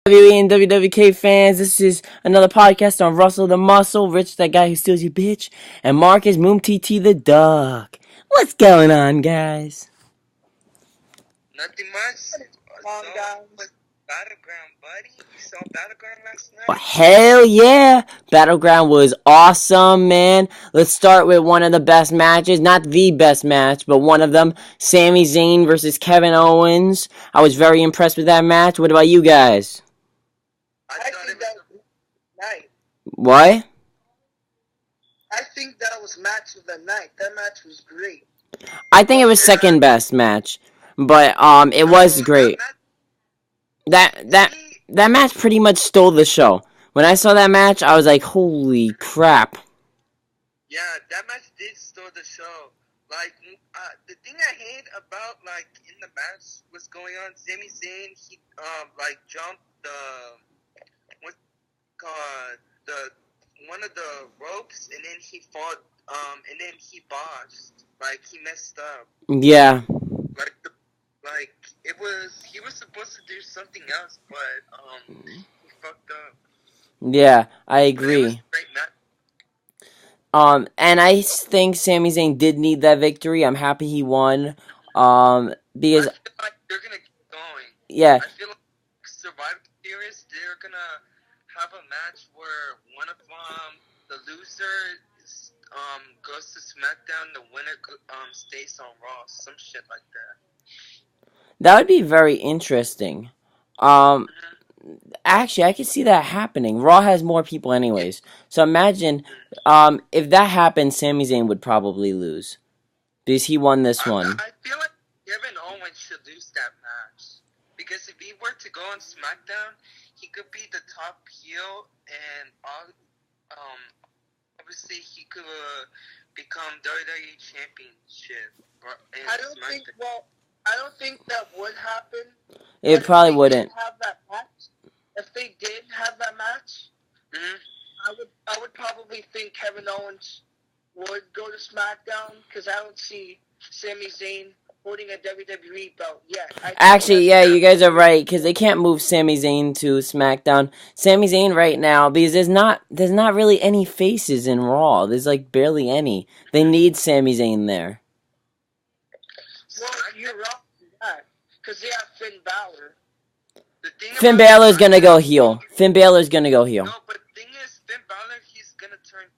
WWE and WWK fans, this is another podcast on Russell the Muscle, Rich that guy who steals your bitch, and Marcus Moom TT the dog. What's going on, guys? Nothing much. But Battleground, buddy. You saw Battleground last night? Oh, hell yeah! Battleground was awesome, man. Let's start with one of the best matches. Not the best match, but one of them. Sami Zayn versus Kevin Owens. I was very impressed with that match. What about you guys? I thought it was night. What? I think that was match of the night. That match was great. I think it was second best match, but it was great. That match pretty much stole the show. When I saw that match, I was like, holy crap. Yeah, that match did steal the show. Like, the thing I hate about, like, in the match was going on, Sami Zayn, he, jumped one of the ropes, and then he fought, and then he botched. Like, he messed up. Yeah. He was supposed to do something else, but, he fucked up. Yeah, I agree. It was a great match. And I think Sami Zayn did need that victory. I'm happy he won. Because I feel like they're gonna keep going. Yeah. I feel like Survivor Series, they're gonna have a match where one of the loser goes to SmackDown, the winner stays on Raw, some shit like that. That would be very interesting. Actually, I could see that happening. Raw has more people anyways. So imagine, if that happened, Sami Zayn would probably lose. Because he won this one. I feel like Kevin Owens should lose that match. Because if he were to go on SmackDown, he could be the top heel, and obviously he could become WWE Championship. I don't think that would happen. It probably wouldn't. If they did have that match, I would probably think Kevin Owens would go to SmackDown, because I don't see Sami Zayn holding a WWE belt yet. Actually, yeah, you guys are right, because they can't move Sami Zayn to SmackDown. Sami Zayn right now, because there's not really any faces in Raw. There's like barely any. They need Sami Zayn there. Well, you're wrong for that, because they have Finn Balor. Finn Balor's gonna go heel. Finn Balor's gonna go heel. No, but the thing is, Finn Balor, he's gonna turn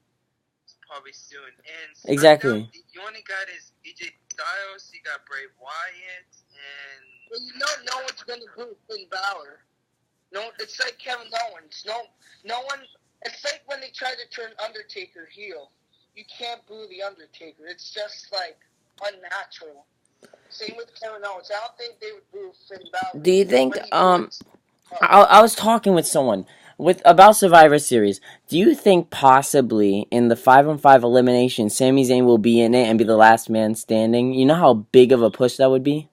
probably soon. And exactly. You only got his AJ Styles, you got Bray Wyatt, and... Well, no one's gonna boo Finn Balor. No, it's like Kevin Owens. No one... It's like when they try to turn Undertaker heel. You can't boo the Undertaker. It's just, like, unnatural. Same with Kevin Owens. I don't think they would boo Finn Balor. Do you think, I was talking with someone about Survivor Series. Do you think possibly in the 5-on-5 elimination, Sami Zayn will be in it and be the last man standing? You know how big of a push that would be?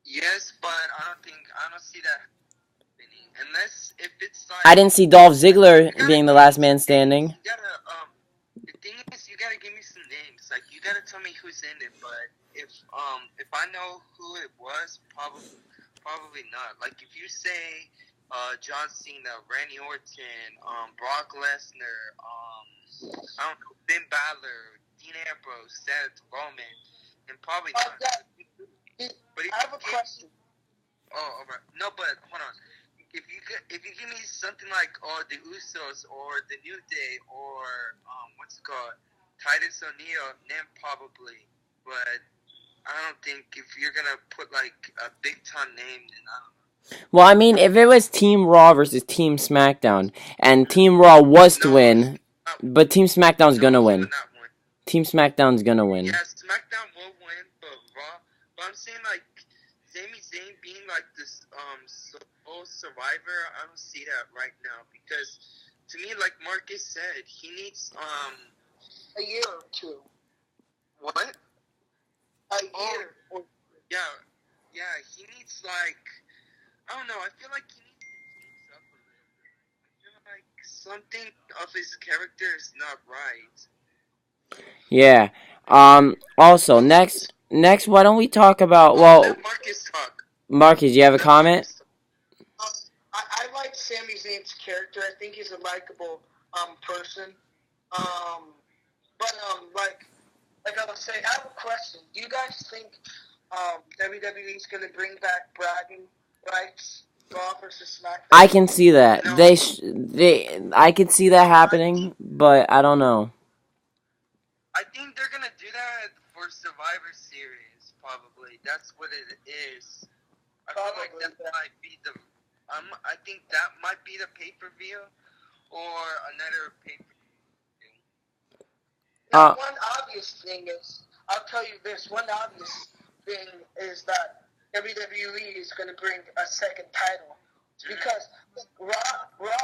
Yes, but I don't see that happening. Unless if it's like... I didn't see Dolph Ziggler being the last man standing. The thing is, you gotta give me some names. Like, you gotta tell me who's in it, but if I know who it was, probably not. Like, if you say John Cena, Randy Orton, Brock Lesnar, I don't know, Finn Balor, Dean Ambrose, Seth Roman, and probably not. But I have a question. Oh, alright. No, but hold on. If you give me something like the Usos or the New Day or what's it called, Titus O'Neil, then probably. But I don't think if you're gonna put like a big time name, then I don't know. Well, I mean, if it was Team Raw versus Team SmackDown, and Team Raw was to win, but Team SmackDown's gonna win. Team SmackDown's gonna win. Yeah, SmackDown will win, but Raw. But I'm saying like Sami Zayn being like this sole survivor, I don't see that right now, because to me, like Marcus said, he needs a year or two. What? A year. Yeah, he needs like, I don't know, I feel like he needs to change up a little bit. I feel like something of his character is not right. Yeah. Also, next, why don't we talk about, well... Marcus talk. Marcus, you have a comment? I like Sami Zayn's character. I think he's a likable person. Like I was saying, I have a question. Do you guys think WWE is going to bring back bragging rights, Raw versus SmackDown? I can see that. No. I could see that happening, but I don't know. I think they're gonna do that for Survivor Series, probably. That's what it is. I feel like Probably, that yeah. might be the. I think that might be the pay-per-view, or another pay-per-view. Now, one obvious thing is, I'll tell you this. One obvious thing is that WWE is going to bring a second title because Raw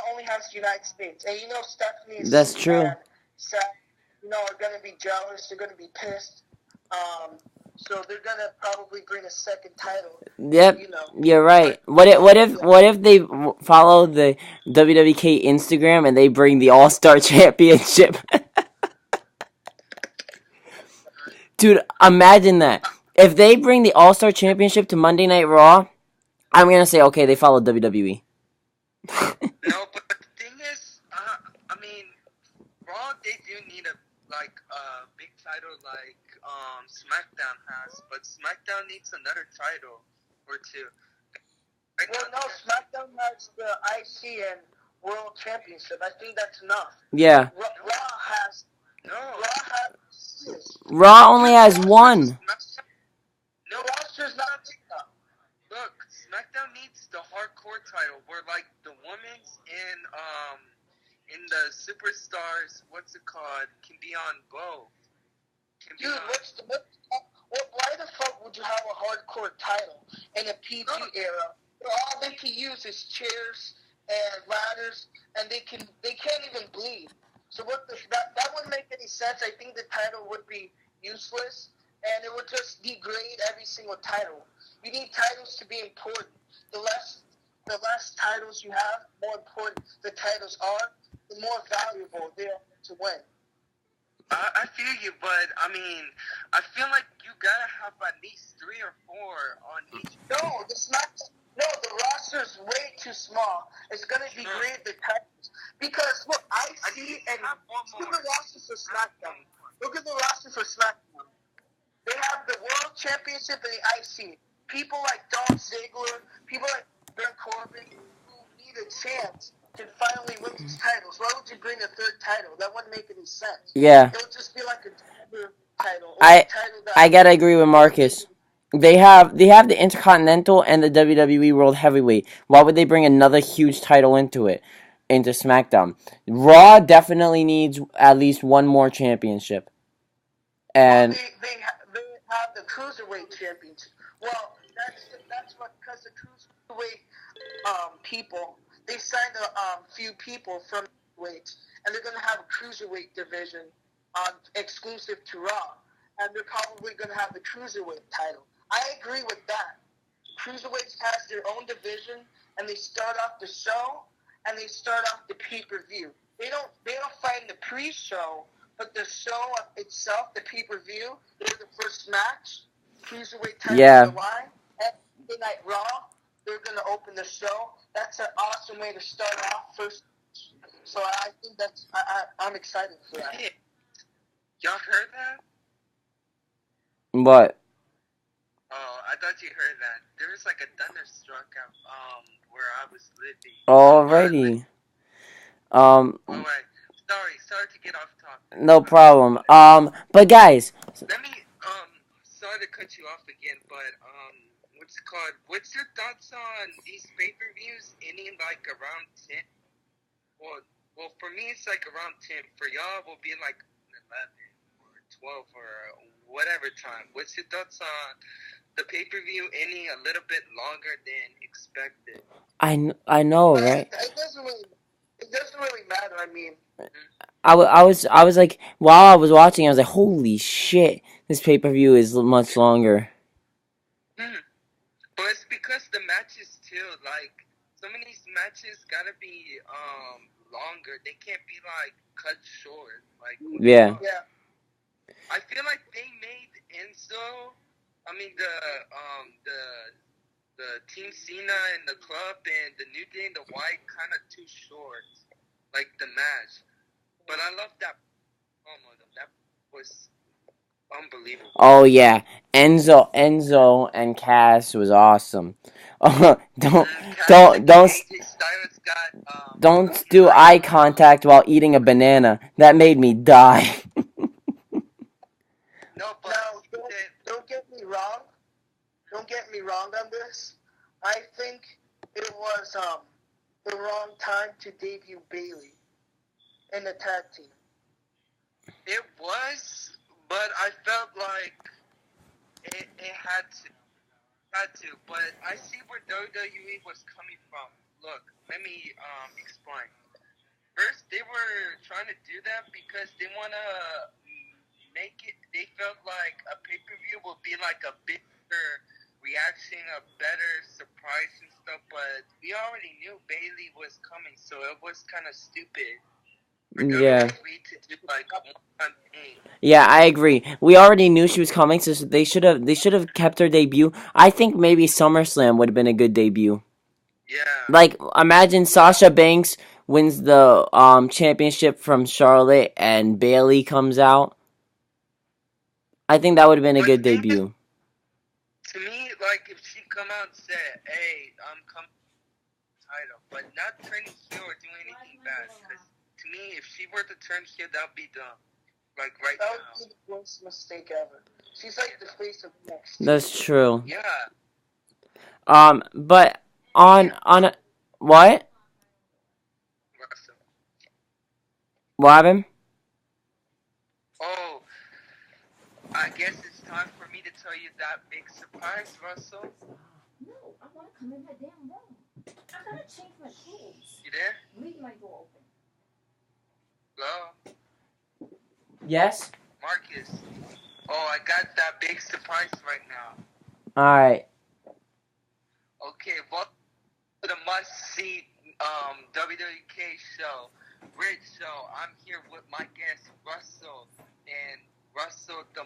only has the United States, and Stephanie and That's true. and Seth, are going to be jealous. They're going to be pissed. So they're going to probably bring a second title. Yep, you're right. What if they follow the WWK Instagram and they bring the All-Star Championship? Dude, imagine that. If they bring the All-Star Championship to Monday Night Raw, I'm gonna say, okay, they follow WWE. No, but the thing is, I mean, Raw, they do need a big title like SmackDown has, but SmackDown needs another title or two. Well, no, SmackDown has the IC and World Championship. I think that's enough. Yeah. Raw has. No. Raw only has one. No, roster's not big enough. Look, SmackDown needs the hardcore title, where like the women's in the superstars, what's it called, can be on both. Dude, why the fuck would you have a hardcore title in a PG era? All they can use is chairs and ladders, and they can't even bleed. So that wouldn't make any sense. I think the title would be useless, and it would just degrade every single title. You need titles to be important. The less titles you have, more important the titles are, the more valuable they are to win. I feel you, but I mean, I feel like you gotta have at least 3 or 4 on each. No, the roster's way too small. It's gonna degrade the titles. Because look, look at the roster for SmackDown. Look at the roster for SmackDown. They have the World Championship and the IC. People like Dolph Ziggler, people like Baron Corbin, who need a chance to finally win these titles. Why would you bring a third title? That wouldn't make any sense. Yeah. It would just be like a title. I gotta agree with Marcus. They have the Intercontinental and the WWE World Heavyweight. Why would they bring another huge title into SmackDown? Raw definitely needs at least one more championship. And they have the Cruiserweight Championship. Well, that's what, because the Cruiserweight people, they signed a few people from weights, and they're going to have a Cruiserweight division exclusive to Raw, and they're probably going to have the Cruiserweight title. I agree with that. Cruiserweights has their own division, and they start off the show, and they start off the pay-per-view. They don't fight in the pre-show, but the show itself, the pay-per-view, they're the first match. Cruiserweight title on the line. And Monday Night Raw, they're going to open the show. That's an awesome way to start off first. So I think I'm excited for that. Y'all heard that? What? Oh, I thought you heard that. There was like a thunderstruck where I was living. Alrighty. Wait. Sorry to get off topic. No problem. But guys. Let me sorry to cut you off again, but what's it called? What's your thoughts on these pay-per-views ending like around 10? Well, for me it's like around 10. For y'all, it will be like 11 or 12 or whatever time. What's your thoughts on the pay-per-view ending a little bit longer than expected? I know, right? It doesn't really matter. I mean, I was like, while I was watching, I was like, holy shit, this pay-per-view is much longer. But it's because the matches too, like some of these matches gotta be longer. They can't be like cut short. Like yeah. I feel like they made Enzo. I mean the Team Cena and the Club and the New Day and the White short, like the match. But I love that promo though. That was unbelievable. Oh yeah, Enzo and Cass was awesome. don't Cass and don't AJ Styles got don't do eye contact while eating a banana. That made me die. No, but Now, don't get me wrong. Don't get me wrong on this. I think it was the wrong time to debut Bailey in the tag team. it was, but I felt like it had to. But I see where WWE was coming from. Look, let me explain. First, they were trying to do that because they want to make it. They felt like a pay-per-view would be like a bigger reaction, a better surprise and stuff. But we already knew Bailey was coming, so it was kind of stupid. Yeah. To do like a one-time thing. Yeah, I agree. We already knew she was coming, so they should have kept her debut. I think maybe SummerSlam would have been a good debut. Yeah. Like, imagine Sasha Banks wins the championship from Charlotte and Bailey comes out. I think that would have been a But good think- debut. To me, like if she come out and said, "Hey, I'm coming title," but not turning heel or doing anything bad. Because to me, if she were to turn heel, that'd be dumb. Like right That now. would be the worst mistake ever. She's like the face of next. That's true. Yeah. But on a, what? Russell. What happened? Oh, I guess it's time for me to tell you that big surprise, Russell. No, I want to come in that damn room. I gotta change my clothes. You there? Leave my door open. Hello, Yes. Marcus. Oh, I got that big surprise right now. All right. Okay, welcome to the must-see WWK show. Rich show. I'm here with my guest Russell and Russell the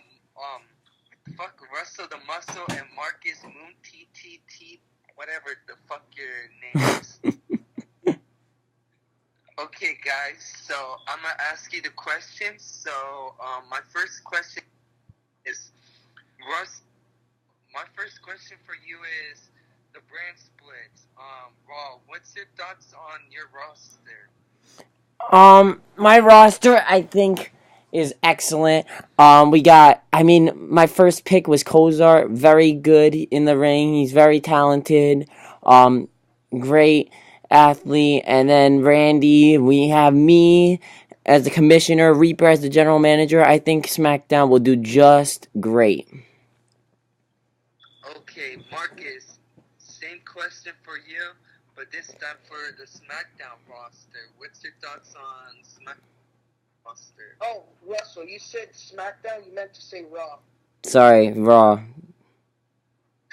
Russell the Muscle and Marcus Moon TTT, whatever the fuck your name is. Okay, guys. So I'm gonna ask you the questions. So my first question is Russ. My first question for you is the brand splits. Raw. What's your thoughts on your roster? My roster, I think, is excellent. My first pick was Kozar, very good in the ring. He's very talented. Great athlete. And then Randy, we have me as the commissioner, Reaper as the general manager. I think SmackDown will do just great. Okay, Marcus. Same question for you, but this time for the SmackDown roster. What's your thoughts on SmackDown roster? Oh, Russell, you said SmackDown. You meant to say Raw. Sorry, Raw.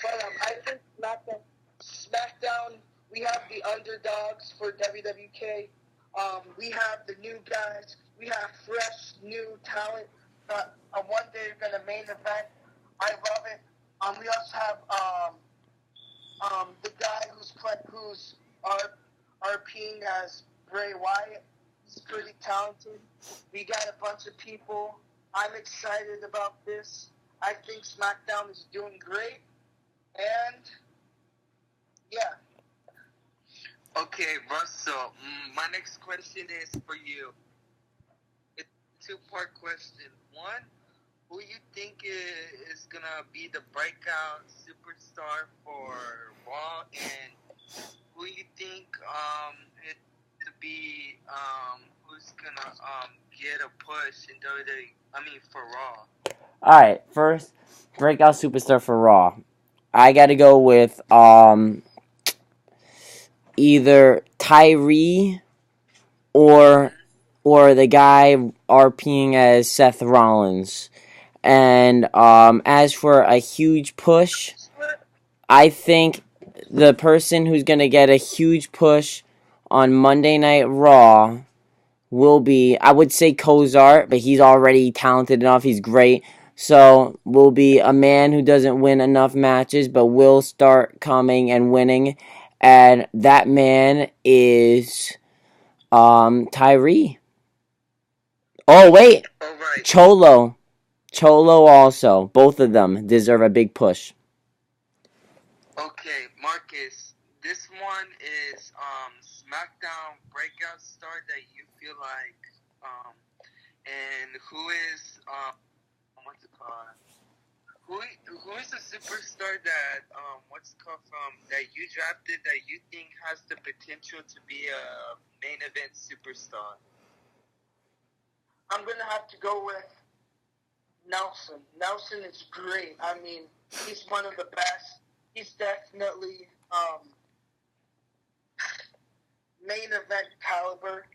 But I think SmackDown. We have the underdogs for WWK. We have the new guys. We have fresh, new talent. One day they're gonna main event. I love it. We also have the guy who's RPing as Bray Wyatt. He's pretty talented. We got a bunch of people. I'm excited about this. I think SmackDown is doing great. And yeah. Okay, Russell. My next question is for you. It's a two-part question. One, who you think is gonna be the breakout superstar for Raw, and who you think it to be who's gonna get a push in WWE? I mean for Raw. Alright, first, breakout superstar for Raw. I gotta go with, either Tyree or the guy RPing as Seth Rollins. And as for a huge push, I think the person who's gonna get a huge push on Monday Night Raw will be, I would say Kozar, but he's already talented enough. He's great. So will be a man who doesn't win enough matches, but will start coming and winning. And that man is Tyree. Oh wait, All right. Cholo also. Both of them deserve a big push. Okay, Marcus. This one is SmackDown breakout star that you feel like and who is what's it called? Who is a superstar that what's it called from that you drafted that you think has the potential to be a main event superstar? I'm gonna have to go with Nelson. Nelson is great. I mean, he's one of the best. He's definitely main event caliber.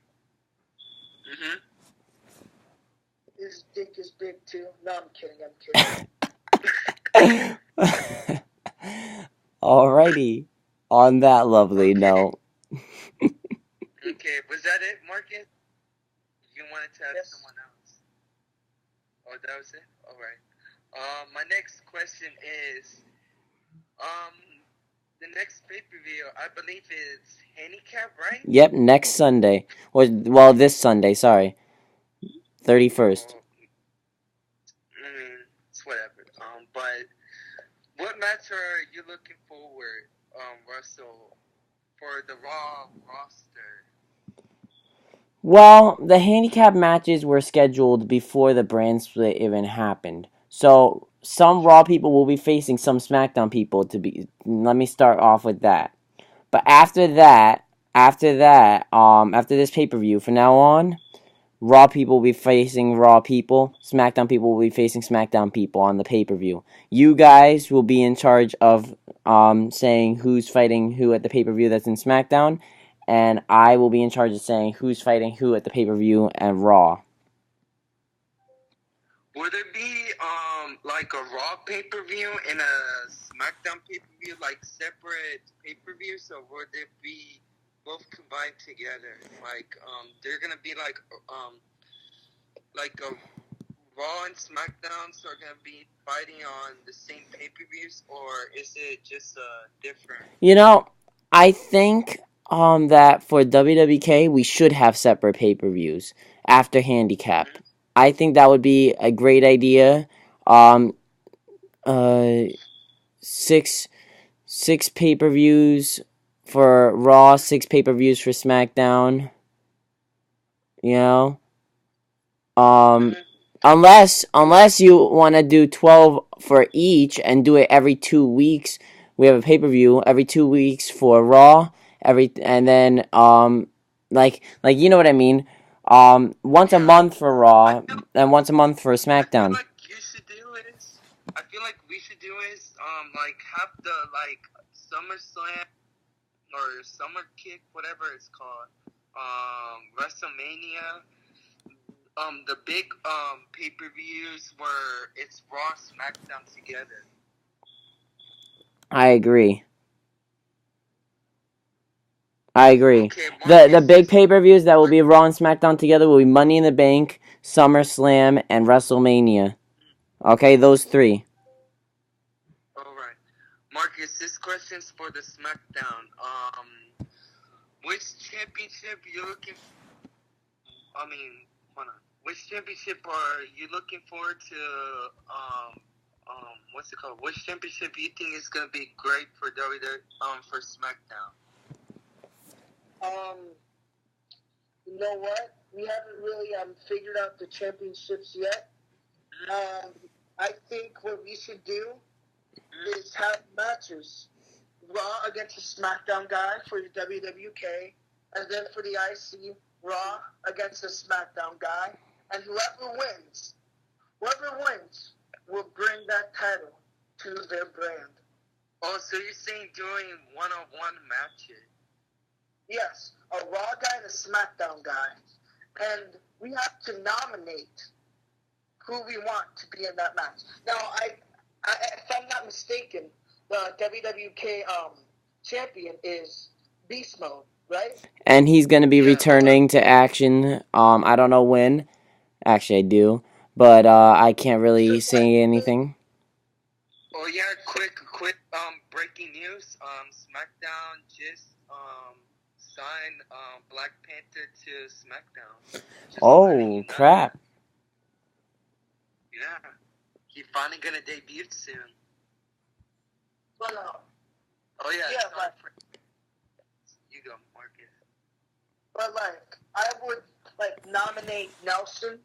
Mm-hmm. His dick is big too. No, I'm kidding. Alrighty. On that lovely note. Okay, was that it, Marcus? You wanted to have Yes. someone else? Oh, that was it? Alright. My next question is the next pay-per-view, I believe is Handicap, right? Yep, next Sunday. Well, this Sunday, sorry. 31st. It's whatever. But what match are you looking forward, Russell, for the Raw roster? Well, the handicap matches were scheduled before the brand split even happened. So, some Raw people will be facing some SmackDown people let me start off with that. But after this pay-per-view, from now on, Raw people will be facing Raw people, SmackDown people will be facing SmackDown people on the pay-per-view. You guys will be in charge of saying who's fighting who at the pay-per-view that's in SmackDown, and I will be in charge of saying who's fighting who at the pay-per-view and Raw. Would there be like a Raw pay-per-view and a SmackDown pay-per-view, like separate pay-per-views, or would they be both combined together? Like they're gonna be like a Raw and SmackDowns are gonna be fighting on the same pay-per-views, or is it just different? You know, I think that for WWK we should have separate pay-per-views after handicap. I think that would be a great idea. Six pay-per-views for Raw, 6 pay-per-views for SmackDown. You know, unless you want to do 12 for each and do it every 2 weeks. We have a pay-per-view every 2 weeks for Raw, and then like you know what I mean. Once a month for Raw and once a month for SmackDown. I feel like we should do is like have the like SummerSlam or Summer Kick, whatever it's called, WrestleMania, the big pay-per-views where it's Raw, SmackDown together. I agree. Okay, The big pay-per-views that will be Raw and SmackDown together will be Money in the Bank, SummerSlam, and WrestleMania. Okay, those 3. Alright. Marcus, this question's for the SmackDown. Which championship you looking which championship are you looking forward to what's it called? Which championship you think is gonna be great for for SmackDown? You know what? We haven't really figured out the championships yet. I think what we should do is have matches. Raw against a SmackDown guy for the WWK, and then for the IC, Raw against a SmackDown guy, and whoever wins will bring that title to their brand. Oh, so you're saying doing one-on-one matches? Yes, a Raw guy and a SmackDown guy. And we have to nominate who we want to be in that match. Now, if I'm not mistaken, the WWK champion is Beast Mode, right? And he's going to be returning to action. I don't know when. Actually, I do. But I can't really say anything. Oh, yeah, quick breaking news. SmackDown just signed Black Panther to SmackDown. Just letting Oh, you know. crap. Yeah. He's finally gonna debut soon. But, Oh yeah. Yeah, sorry but- for- You go, Marcus. but I would nominate Nelson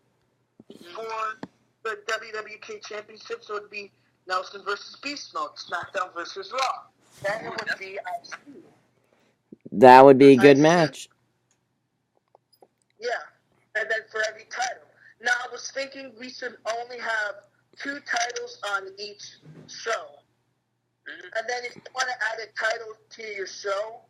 for the WWK Championship, so it'd be Nelson versus Beast Mode, SmackDown versus Raw. Then it would be IC. That would be a good I see. match. Yeah, and then for every title. Now, I was thinking we should only have 2 titles on each show. And then if you want to add a title to your show,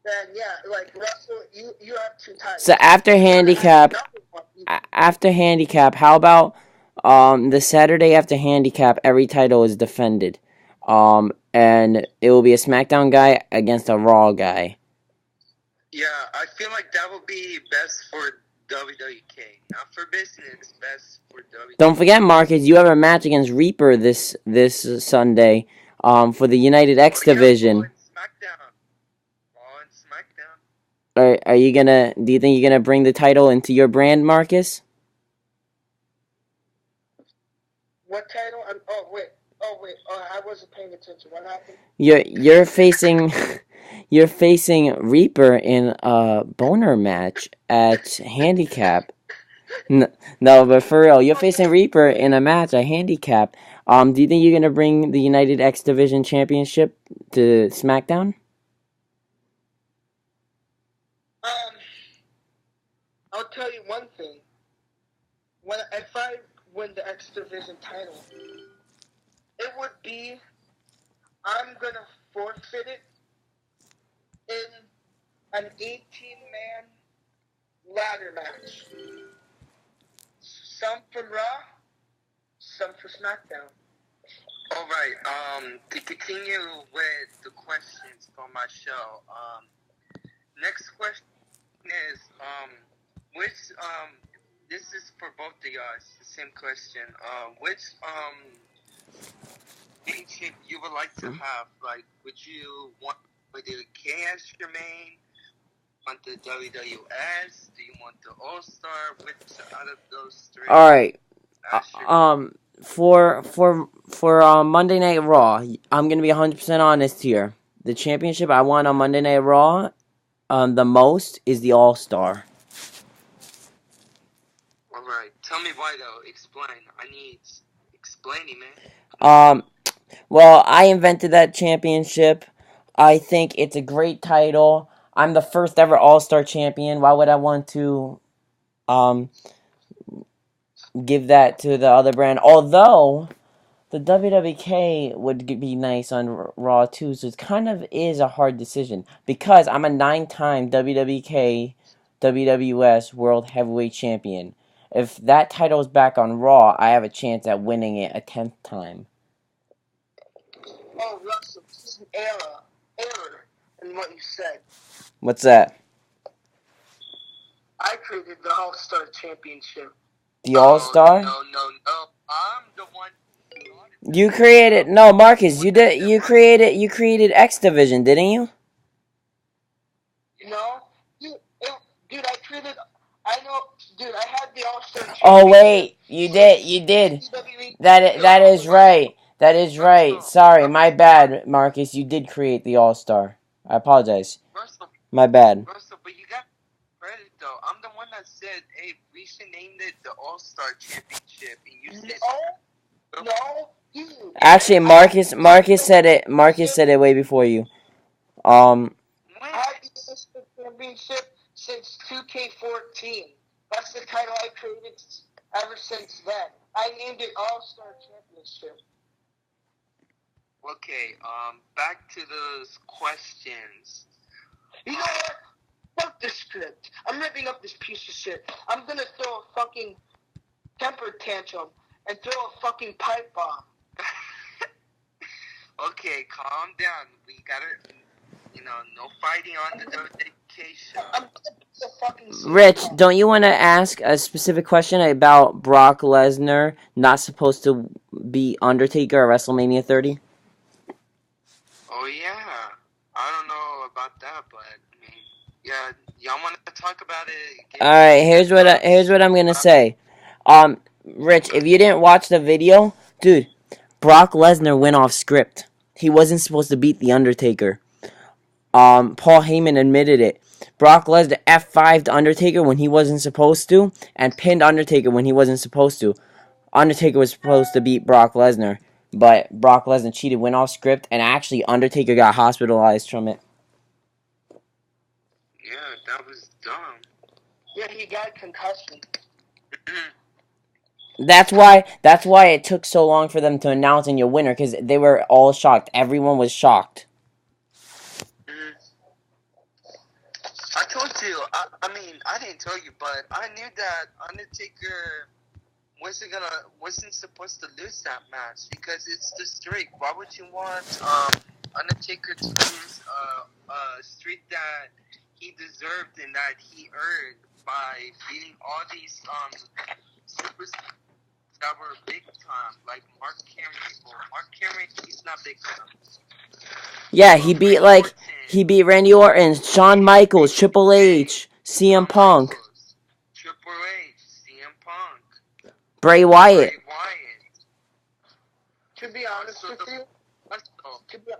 then yeah, like Russell, you have 2 titles. So after If you wanna add handicap, another one, after handicap, how about the Saturday after handicap, every title is defended. And it will be a SmackDown guy against a Raw guy. Yeah, I feel like that would be best for WWK. Not for business, best for WWK. Don't forget, Marcus, you have a match against Reaper this Sunday for the United X Oh, yeah, division. Raw and SmackDown. Raw and SmackDown. Are you gonna? Do you think you're gonna bring the title into your brand, Marcus? what title? Oh wait, I wasn't paying attention. What happened? You're facing you're facing Reaper in a boner match at handicap. No, but for real, you're facing Reaper in a match at handicap. Do you think you're gonna bring the United X Division Championship to SmackDown? I'll tell you one thing. If I win the X Division title, it would be I'm gonna forfeit it in an 18-man ladder match. Some for Raw, some for SmackDown. All right. To continue with the questions for my show. Next question is which this is for both of you guys. The same question. Which championship you would like to have? Like, would you want the KS your main? Want the WWS? Do you want the All Star? Which out of those 3? All right. That's your- For Monday Night Raw, I'm gonna be 100% honest here. The championship I want on Monday Night Raw, the most is the All Star. All right. Tell me why though. Explain. I need explaining, man. Well, I invented that championship. I think it's a great title. I'm the first ever All Star champion. Why would I want to give that to the other brand? Although the WWK would be nice on Raw too, so it kind of is a hard decision because I'm a 9-time WWK WWS World Heavyweight Champion. If that title is back on Raw, I have a chance at winning it a 10th time. Oh, Russell, this is an error in what you said. What's that? I created the All Star Championship. The All Star? No. I'm the one. You created Marcus. You did. You created X Division, didn't you? No, dude, I created. I know, dude. I had the All Star. Oh wait, you did. That is right. That is right. Sorry, my bad, Marcus. You did create the All Star. I apologize. Russell, My bad. but you got credit though. I'm the one that said, "Hey, we should name it the All Star Championship," and you said, No, dude. Actually, Marcus said it. Marcus said it way before you. I had the All Star Championship since 2K14. That's the title I created ever since then. I named it All Star Championship. Okay, back to those questions. You know what? Fuck the script. I'm ripping up this piece of shit. I'm gonna throw a fucking temper tantrum and throw a fucking pipe bomb. Okay, calm down. We gotta, no fighting on the dedication. I'm gonna be a fucking Rich, don't you want to ask a specific question about Brock Lesnar not supposed to be Undertaker at WrestleMania 30? Oh yeah, I don't know about that, but I mean, Yeah, y'all want to talk about it? Give All right, me your here's thoughts. what I'm gonna say. Rich, if you didn't watch the video, dude, Brock Lesnar went off script. He wasn't supposed to beat The Undertaker. Paul Heyman admitted it. Brock Lesnar F5'd Undertaker when he wasn't supposed to, and pinned Undertaker when he wasn't supposed to. Undertaker was supposed to beat Brock Lesnar, but Brock Lesnar cheated, went off script, and actually Undertaker got hospitalized from it. Yeah, that was dumb. Yeah, he got concussion. That's why it took so long for them to announce your winner, because they were all shocked. Everyone was shocked. I told you. I mean, I didn't tell you, but I knew that Undertaker wasn't supposed to lose that match because it's the streak. Why would you want Undertaker to lose a streak that he deserved and that he earned by beating all these superstars that were big time, like Mark Henry? Well, Mark Henry, he's not big time. Yeah, he beat Randy Orton, Shawn Michaels, Triple H, CM Punk, Triple H, CM Punk, Bray Wyatt. To be honest with you, to be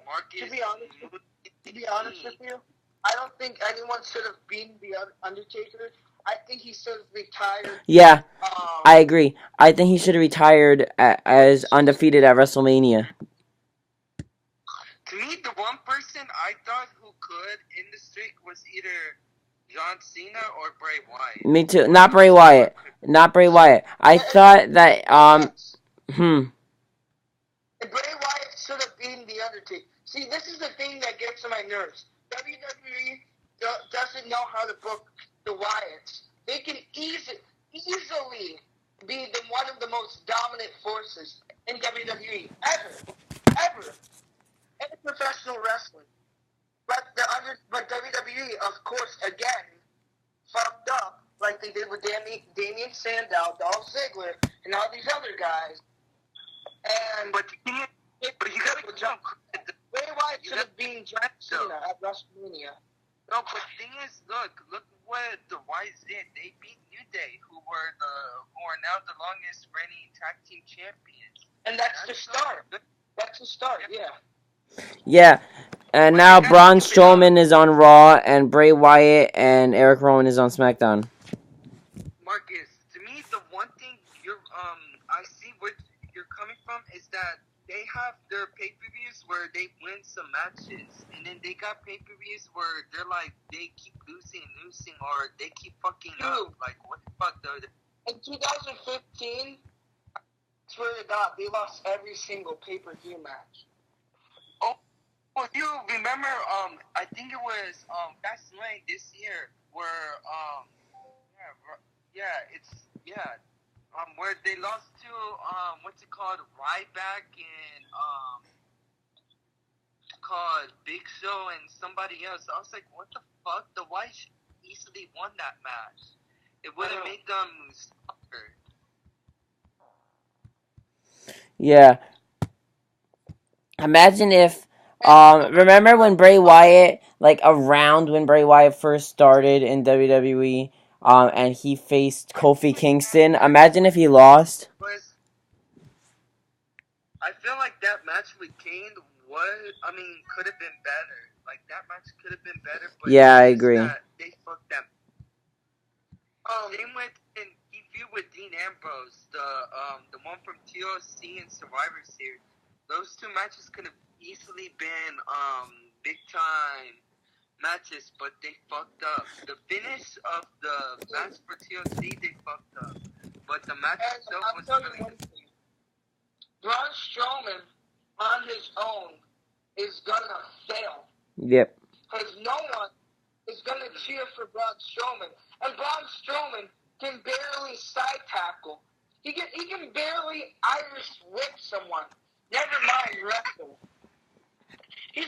honest with you, I don't think anyone should have beaten the Undertaker. I think he should have retired. Yeah, I agree. I think he should have retired as undefeated at WrestleMania. To me, the one person I thought who could in the streak was either John Cena or Bray Wyatt. Me too. Not Bray Wyatt. Not Bray Wyatt. I thought that Bray Wyatt should have beaten the Undertaker. See, this is the thing that gets on my nerves. WWE doesn't know how to book the Wyatts. They can easily be one of the most dominant forces in WWE ever in professional wrestling. But WWE, of course, again fucked up like they did with Damien Sandow, Dolph Ziggler, and all these other guys. And but you gotta jump. Bray Wyatt should have been John Cena at WrestleMania. No, but the thing is, look what the Wyatts did. They beat New Day, who are now the longest reigning tag team champions. And that's the start. That's the start, yeah. Yeah, and now Braun Strowman is on Raw, and Bray Wyatt and Eric Rowan is on SmackDown. Marcus, to me, the one thing I see where you're coming from is that they have their pay-per-views where they win some matches, and then they got pay-per-views where they're like, they keep losing, or they keep fucking up. Like, what the fuck, though? In 2015, I swear to God, they lost every single pay-per-view match. Oh, you remember, I think it was Fastlane this year where, where they lost to, what's it called, Ryback and, called Big Show and somebody else. I was like, what the fuck? The Wyatts easily won that match. It would have made them suffer. Yeah. Imagine if, remember when Bray Wyatt, like around when Bray Wyatt first started in WWE, and he faced Kofi Kingston? Imagine if he lost. I feel like that match with Kane could have been better. Like, that match could have been better, but yeah, I agree. They fucked them. Same with, and he feud with Dean Ambrose, the one from TLC and Survivor Series. Those two matches could have easily been big time matches, but they fucked up. The finish of the match for TLC, they fucked up, but the match itself was really good. Braun Strowman on his own is gonna fail. Yep. Because no one is gonna cheer for Braun Strowman, and Braun Strowman can barely side tackle. He can barely Irish whip someone. Never mind wrestle. I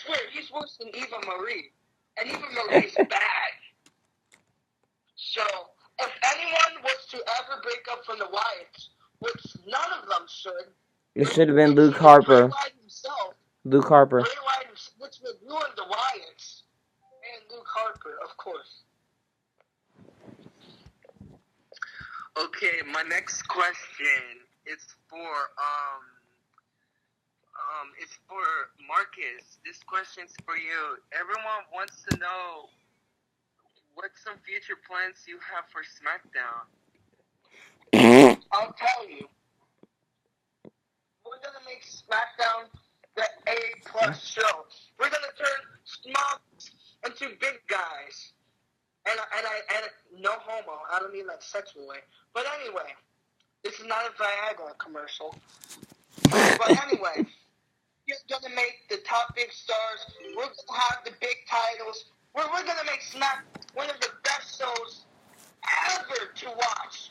swear, he's worse than Eva Marie, and Eva Marie's bad. So, if anyone was to ever break up from the Wyatts, which none of them should, it should have been Luke Harper. Bray Wyatt himself. Luke Harper. Bray Wyatt, which would ruin the Wyatts, and Luke Harper, of course. Okay, my next question is it's for Marcus. This question's for you. Everyone wants to know what some future plans you have for SmackDown. I'll tell you. We're gonna make SmackDown the A+ show. We're gonna turn smokes into big guys. And no homo. I don't mean that sexual way. But anyway, this is not a Viagra commercial. But anyway, you're gonna make the top big stars. We're gonna have the big titles. We're gonna make Smack one of the best shows ever to watch.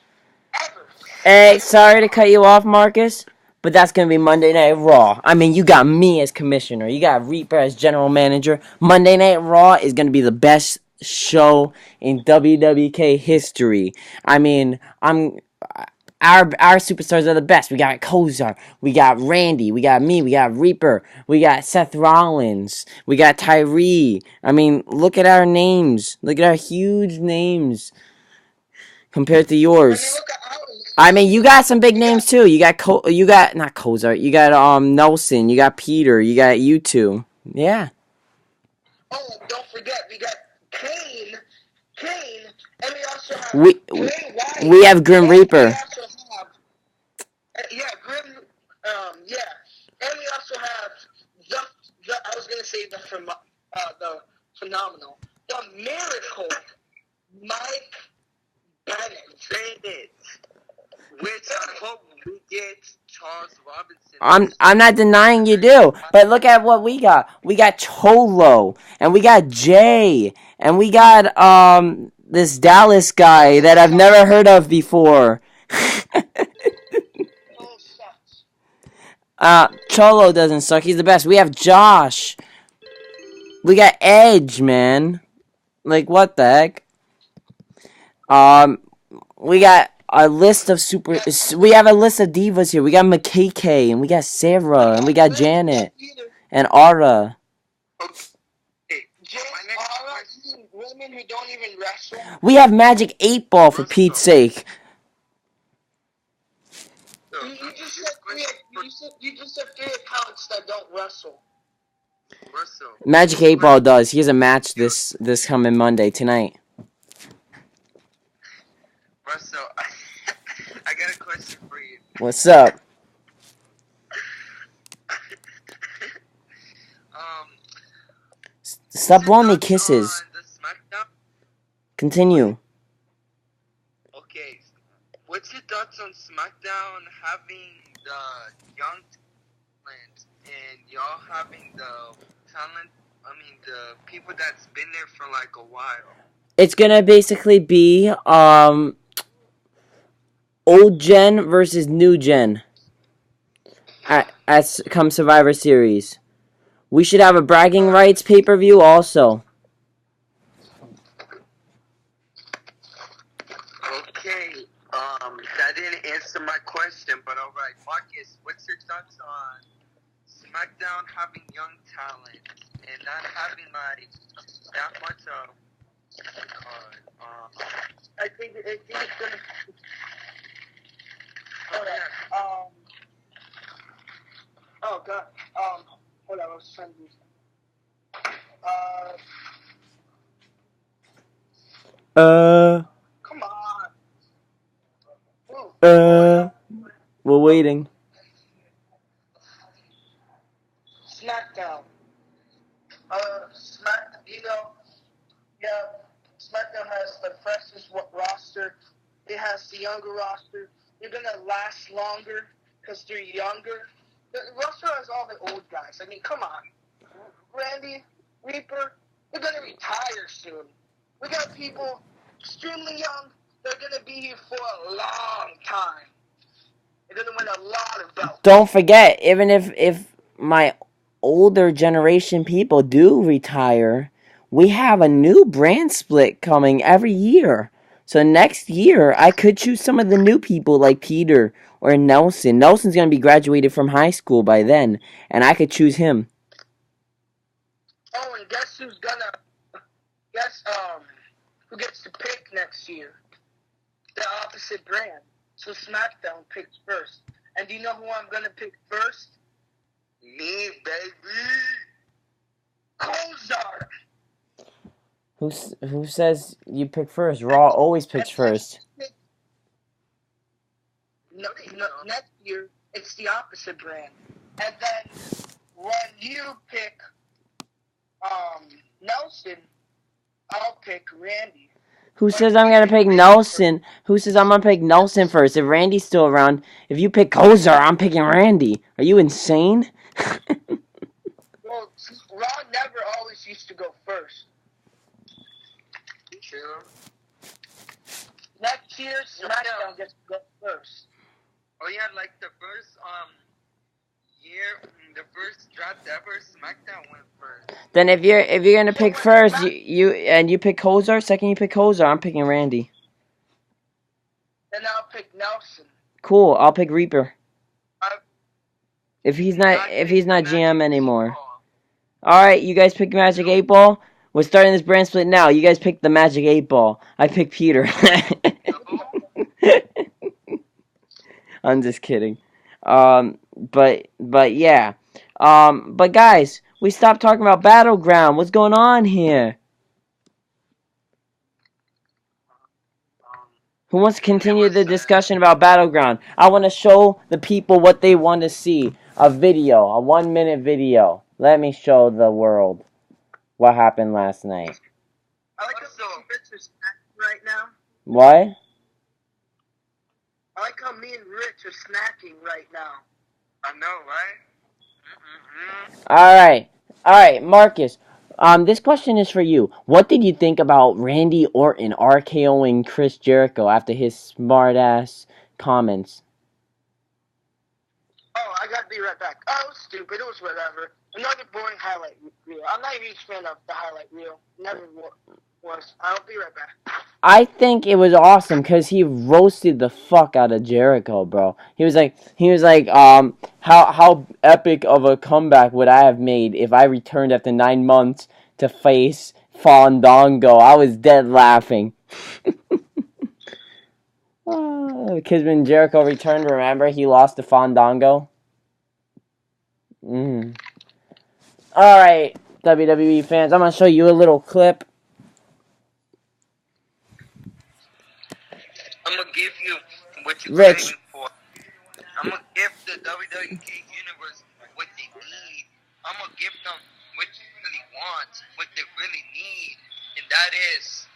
Ever. Hey, sorry to cut you off, Marcus, but that's gonna be Monday Night Raw. I mean, you got me as commissioner. You got Reaper as general manager. Monday Night Raw is gonna be the best show in WWK history. I mean, our superstars are the best. We got Kozar, we got Randy, we got me, we got Reaper, we got Seth Rollins, we got Tyree. I mean, look at our names. Look at our huge names compared to I mean, yours. look at ours. I mean, you got some big names too. You got not Kozar. You got Nelson. You got Peter. You got you two. Yeah. Oh, don't forget, we got Kane, and we also have We Bray Wyatt. we have Grim And Reaper. we also have, Grim, yeah. And we also have I was gonna say the phenomenal, the miracle, Mike Bennett. Which I hope we get Charles Robinson. I'm not denying you do, but look at what we got. We got Cholo, and we got Jay, and we got this Dallas guy that I've never heard of before. Oh, sucks. Cholo doesn't suck. He's the best. We have Josh. We got Edge, man. Like, what the heck? We got a list of we have a list of divas here. We got McKay, and we got Sarah, and we got Janet, and Aura. Jay, Aura, women who don't even wrestle. We have Magic 8 Ball, for Pete's sake. You just said three accounts that don't wrestle. Magic 8 Ball does. He has a match this coming Monday, tonight. Russell, I got a question for you. What's up? Stop blowing me kisses. On the SmackDown? Continue. Okay, what's your thoughts on SmackDown having the young talent and y'all having the talent? I mean, the people that's been there for like a while. It's gonna basically be old gen versus new gen as come Survivor Series. We should have a bragging rights pay-per-view also. Okay, that didn't answer my question, but alright, Marcus, what's your thoughts on SmackDown having young talent and not having like that much of I think it's gonna. Oh god. Hold on, I was trying to do something. Come on. We're waiting. SmackDown. SmackDown has the freshest roster. It has the younger roster. They're gonna last longer because they're younger. The roster has all the old guys. I mean, come on. Randy, Reaper, they're gonna retire soon. We got people extremely young. They're gonna be here for a long time. They're gonna win a lot of belts. Don't forget, even if my older generation people do retire, we have a new brand split coming every year. So next year, I could choose some of the new people like Peter or Nelson. Nelson's going to be graduated from high school by then, and I could choose him. Oh, and guess who's gonna guess who gets to pick next year? The opposite brand. So SmackDown picks first. And do you know who I'm gonna pick first? Me, baby. Kozar. Who says you pick first? Raw always picks first. No, next year it's the opposite brand. And then when you pick Nelson, I'll pick Randy. Who says I'm gonna pick Nelson? Who says I'm gonna pick Nelson first? If Randy's still around, if you pick Kozar, I'm picking Randy. Are you insane? Well, Raw never always used to go first. True. Next year, SmackDown gets to go first. Oh yeah, like the first year, the first draft ever, SmackDown went first. Then if you're gonna pick first, you pick Kozar. Second, you pick Kozar. I'm picking Randy. Then I'll pick Nelson. Cool. I'll pick Reaper. I- If he's not GM Magic anymore. 8-Ball. All right, you guys pick Magic 8 Ball. We're starting this brand split now. You guys pick the Magic 8 Ball. I pick Peter. I'm just kidding. But yeah. But guys, we stopped talking about Battleground. What's going on here? Who wants to continue the discussion about Battleground? I want to show the people what they want to see. A video, a 1-minute video. Let me show the world what happened last night. I like how me and Rich are snacking right now. What? I like how me and Rich are snacking right now. I know, right? All right, Marcus. This question is for you. What did you think about Randy Orton RKOing Chris Jericho after his smart-ass comments? Oh, I gotta be right back. Oh, it was stupid. It was whatever. Another boring highlight reel. I'm not a huge fan of the highlight reel. Never was. I'll be right back. I think it was awesome because he roasted the fuck out of Jericho, bro. He was like, how epic of a comeback would I have made if I returned after 9 months to face Fandango? I was dead laughing. Because when Jericho returned, remember, he lost to Fandango? Alright, WWE fans, I'm going to show you a little clip. I'm gonna give you what you're Rich. craving for. I'm gonna give the WWE Universe what they need. I'm gonna give them what you really want, what they really need, and that is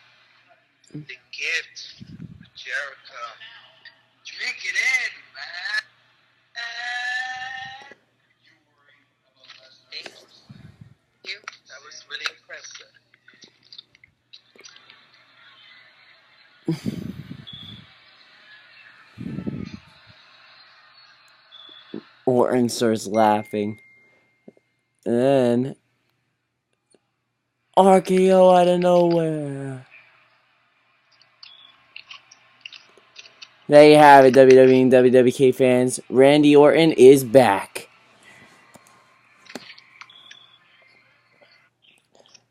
the gift of Jericho. Drink it in, man. Thank you. That was really impressive. Orton starts laughing. And then RKO out of nowhere. There you have it, WWE and WWK fans. Randy Orton is back.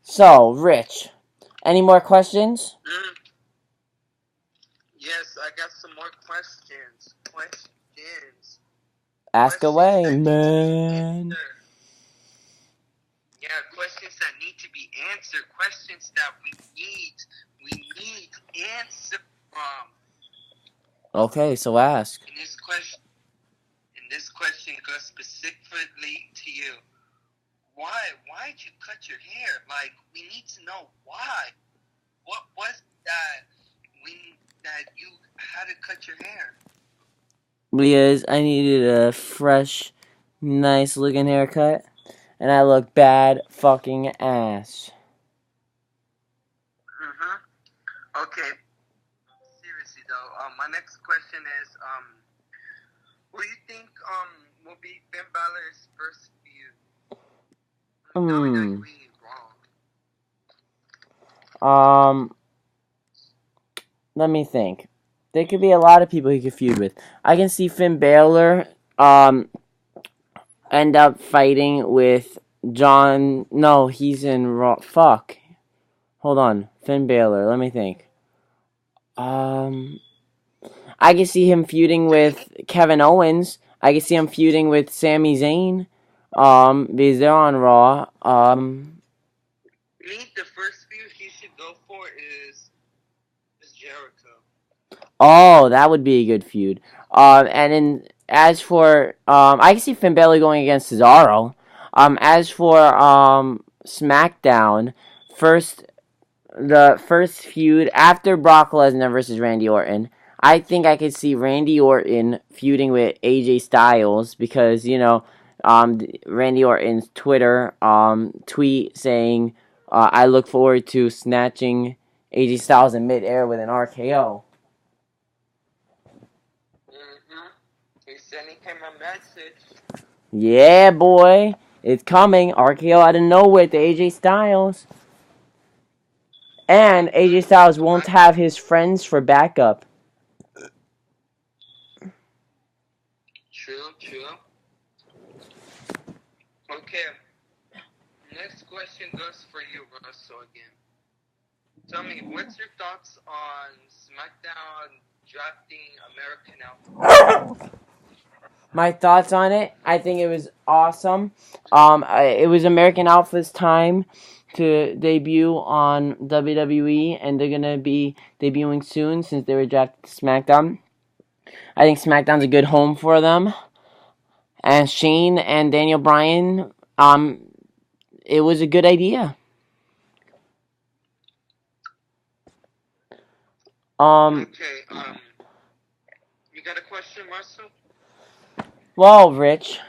So, Rich, any more questions? Yes, I got some more questions. Ask Questions away, that need to be man. answered. Yeah, questions that need to be answered. Questions that we need answer from. Okay, so ask. And this question goes specifically to you. Why'd you cut your hair? Like, we need to know why. What was that you had to cut your hair? Because I needed a fresh, nice looking haircut. And I look bad fucking ass. Okay. Seriously though, my next question is, who do you think will be Finn Balor's first feud? WWE Raw. Let me think. There could be a lot of people he could feud with. I can see Finn Balor end up fighting with John. No, he's in Raw. Fuck. Hold on. Finn Balor. Let me think. I can see him feuding with Kevin Owens. I can see him feuding with Sami Zayn. Because they're on Raw. Me, the first feud he should go for is Jericho. Oh, that would be a good feud. And then as for I can see Finn Balor going against Cesaro. As for SmackDown, the first feud after Brock Lesnar versus Randy Orton. I think I could see Randy Orton feuding with AJ Styles because Randy Orton's Twitter tweet saying, "I look forward to snatching AJ Styles in midair with an RKO." He's sending him a message. Yeah, boy, it's coming. RKO out of nowhere to AJ Styles, and AJ Styles won't have his friends for backup. True. Okay. Next question goes for you, Russell, again. Tell me, what's your thoughts on SmackDown drafting American Alpha? My thoughts on it, I think it was awesome. It was American Alpha's time to debut on WWE, and they're gonna be debuting soon since they were drafted to SmackDown. I think SmackDown's a good home for them. And Shane and Daniel Bryan, it was a good idea. Okay, you got a question, Russell? Well, Rich,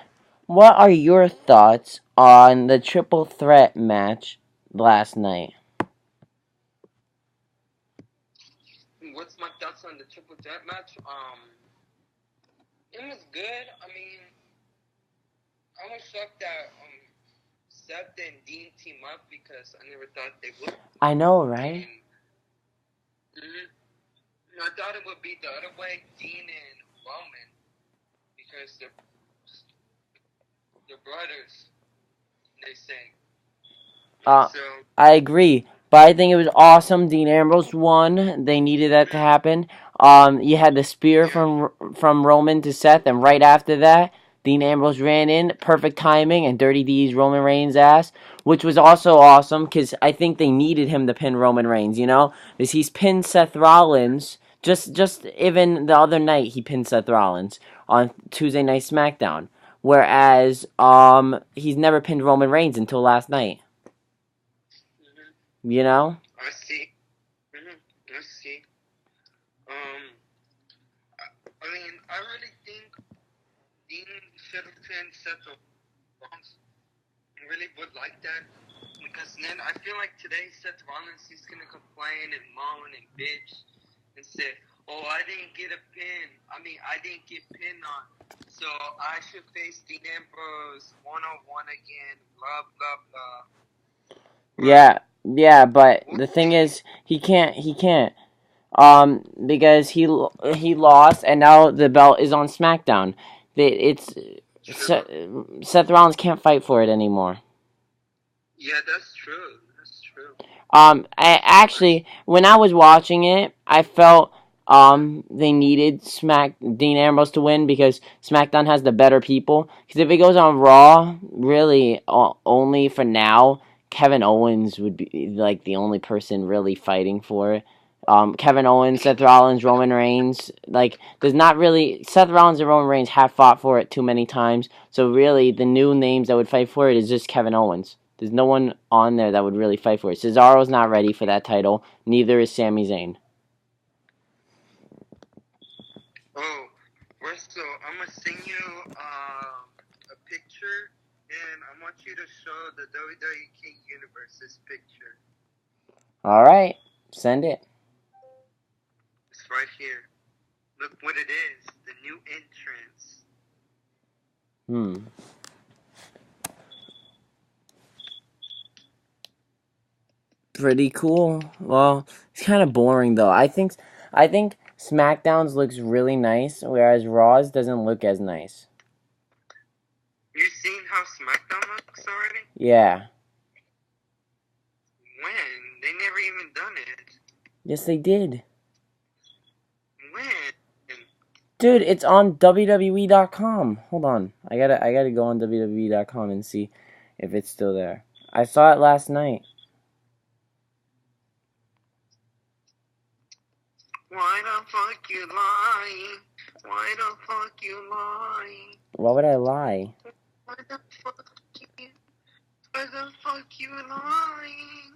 what are your thoughts on the triple threat match last night? What's my thoughts on the triple threat match? It was good. I mean, I was shocked that Seth and Dean team up because I never thought they would. I know, right? I thought it would be the other way, Dean and Roman, because they're brothers, they say. I agree, but I think it was awesome. Dean Ambrose won. They needed that to happen. You had the spear from Roman to Seth, and right after that, Dean Ambrose ran in, perfect timing, and Dirty D's Roman Reigns' ass, which was also awesome because I think they needed him to pin Roman Reigns. Because he's pinned Seth Rollins. Just even the other night, he pinned Seth Rollins on Tuesday Night SmackDown. Whereas he's never pinned Roman Reigns until last night. I see. I see. I mean, I really think Dean should have pinned Seth Rollins. I really would like that. Because then I feel like today Seth Rollins, he's going to complain and moan and bitch and say, oh, I didn't get a pin. I mean, I didn't get pinned on. So I should face Dean Ambrose one-on-one again, blah, blah, blah. Yeah, but the thing is, he can't, because he lost, and now the belt is on SmackDown. Seth Rollins can't fight for it anymore. Yeah, that's true. When I was watching it, I felt they needed Dean Ambrose to win because SmackDown has the better people. Because if it goes on Raw, really only for now, Kevin Owens would be like the only person really fighting for it. Kevin Owens, Seth Rollins, Roman Reigns. Seth Rollins and Roman Reigns have fought for it too many times. So really, the new names that would fight for it is just Kevin Owens. There's no one on there that would really fight for it. Cesaro's not ready for that title. Neither is Sami Zayn. Oh, Russell, I'm going to send you a picture, and I want you to show the WWE King Universe this picture. Alright, send it. It's right here. Look what it is, the new entrance. Pretty cool. Well, it's kind of boring though. I think SmackDown's looks really nice, whereas Raw's doesn't look as nice. You seen how SmackDown looks already? Yeah. When? They never even done it. Yes, they did. When? Dude, it's on WWE.com. Hold on. I gotta go on WWE.com and see if it's still there. I saw it last night. Why the fuck you lying? Why the fuck you lying? Why would I lie? Why the fuck you lying?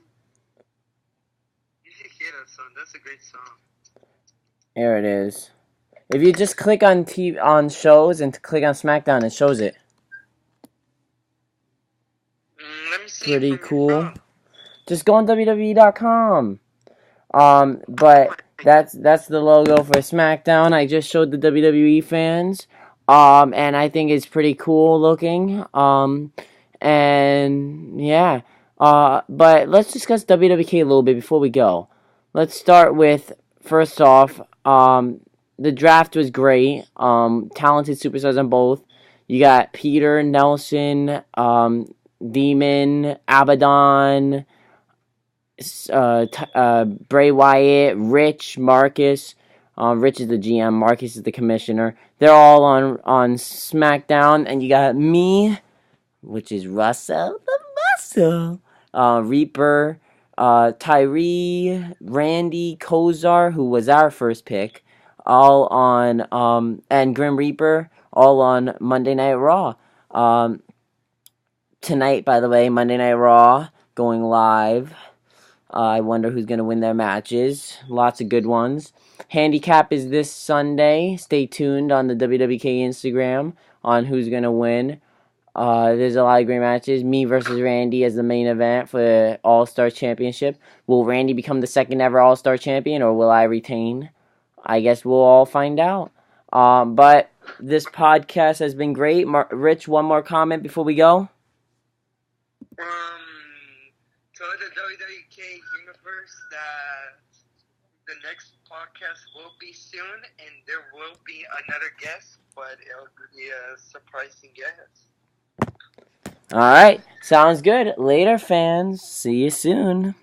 You should hear that song. That's a great song. There it is. If you just click on on shows and click on SmackDown, it shows it. Let me see. Pretty from your cool. phone. Just go on WWE.com. But that's the logo for SmackDown. I just showed the WWE fans. And I think it's pretty cool looking. And yeah. But let's discuss WWK a little bit before we go. Let's start with, first off, the draft was great. Talented superstars on both. You got Peter, Nelson, Demon, Abaddon, Bray Wyatt, Rich, Marcus. Rich is the GM, Marcus is the commissioner. They're all on SmackDown, and you got me, which is Russell the Muscle, Reaper, Tyree, Randy, Kozar, who was our first pick, all on and Grim Reaper, all on Monday Night Raw. Tonight, by the way, Monday Night Raw going live. I wonder who's going to win their matches. Lots of good ones. Handicap is this Sunday. Stay tuned on the WWK Instagram on who's going to win. There's a lot of great matches. Me versus Randy as the main event for the All-Star Championship. Will Randy become the second ever All-Star Champion, or will I retain? I guess we'll all find out. But this podcast has been great. Rich, one more comment before we go? To the WWK universe that the next podcast will be soon, and there will be another guest, but it'll be a surprising guest. All right. Sounds good. Later, fans. See you soon.